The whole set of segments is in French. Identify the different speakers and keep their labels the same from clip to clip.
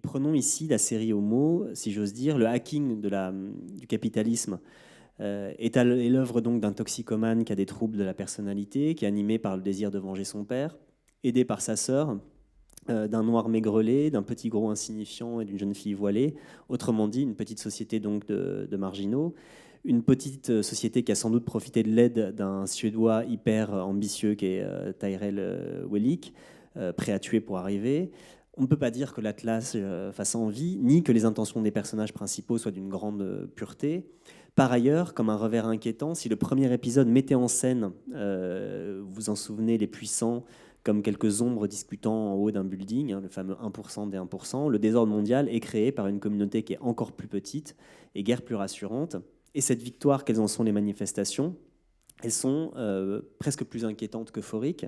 Speaker 1: prenons ici la série Homo, si j'ose dire, le hacking du capitalisme est l'œuvre donc d'un toxicomane qui a des troubles de la personnalité, qui est animé par le désir de venger son père, aidé par sa sœur, d'un noir maigrelet, d'un petit gros insignifiant et d'une jeune fille voilée. Autrement dit, une petite société donc de marginaux. Une petite société qui a sans doute profité de l'aide d'un Suédois hyper ambitieux qui est Tyrell Wellick, prêt à tuer pour arriver. On ne peut pas dire que l'Atlas fasse envie, ni que les intentions des personnages principaux soient d'une grande pureté. Par ailleurs, comme un revers inquiétant, si le premier épisode mettait en scène, vous en souvenez, les puissants comme quelques ombres discutant en haut d'un building, le fameux 1% des 1%, le désordre mondial est créé par une communauté qui est encore plus petite et guère plus rassurante. Et cette victoire, quelles en sont les manifestations? Elles sont presque plus inquiétantes qu'euphoriques.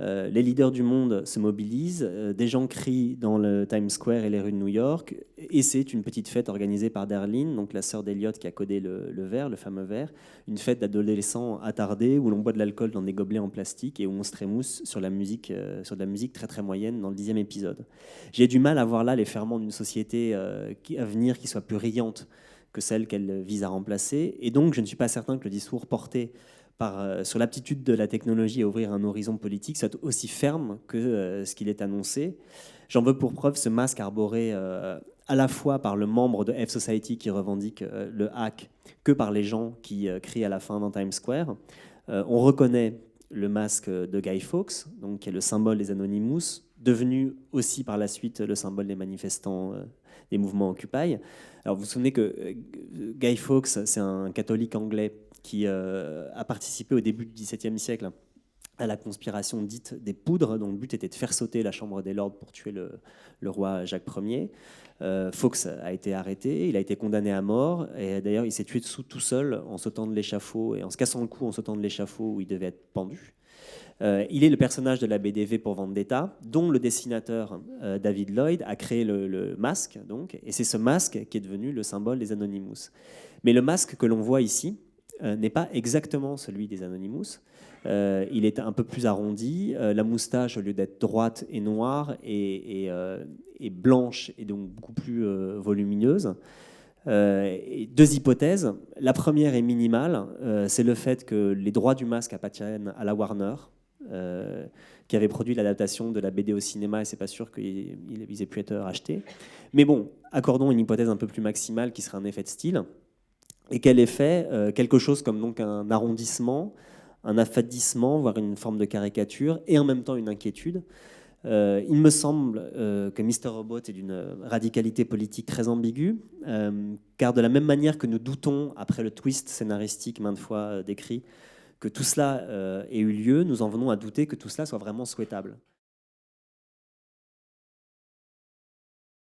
Speaker 1: Les leaders du monde se mobilisent, des gens crient dans le Times Square et les rues de New York, et c'est une petite fête organisée par Darlene, donc la sœur d'Eliot qui a codé le verre, le fameux verre, une fête d'adolescents attardés où l'on boit de l'alcool dans des gobelets en plastique et où on se trémousse sur la musique, sur de la musique très très moyenne dans le 10e épisode. J'ai du mal à voir là les ferments d'une société à venir qui soit plus riante que celle qu'elle vise à remplacer, et donc je ne suis pas certain que le discours porté sur l'aptitude de la technologie à ouvrir un horizon politique soit aussi ferme que ce qu'il est annoncé. J'en veux pour preuve ce masque arboré à la fois par le membre de F-Society qui revendique le hack que par les gens qui crient à la fin dans Times Square. On reconnaît le masque de Guy Fawkes, donc, qui est le symbole des Anonymous, devenu aussi par la suite le symbole des manifestants des mouvements Occupy. Alors vous vous souvenez que Guy Fawkes, c'est un catholique anglais qui a participé au début du XVIIe siècle à la conspiration dite des Poudres, dont le but était de faire sauter la Chambre des Lords pour tuer le roi Jacques Ier. Fawkes a été arrêté, il a été condamné à mort, et d'ailleurs il s'est tué dessous tout seul en sautant de l'échafaud et en se cassant le cou en sautant de l'échafaud où il devait être pendu. Il est le personnage de la BDV pour Vendetta, dont le dessinateur David Lloyd a créé le masque, donc, et c'est ce masque qui est devenu le symbole des Anonymous. Mais le masque que l'on voit ici n'est pas exactement celui des Anonymous. Il est un peu plus arrondi. La moustache, au lieu d'être droite et noire, est blanche et donc beaucoup plus volumineuse. Et deux hypothèses. La première est minimale. C'est le fait que les droits du masque appartiennent à la Warner, qui avait produit l'adaptation de la BD au cinéma, et c'est pas sûr qu'ils aient pu être rachetés. Mais bon, accordons une hypothèse un peu plus maximale qui serait un effet de style. Et quel effet? Quelque chose comme donc un arrondissement, un affadissement, voire une forme de caricature, et en même temps une inquiétude. Il me semble que Mr. Robot est d'une radicalité politique très ambiguë, car de la même manière que nous doutons, après le twist scénaristique maintes fois décrit, que tout cela ait eu lieu, nous en venons à douter que tout cela soit vraiment souhaitable.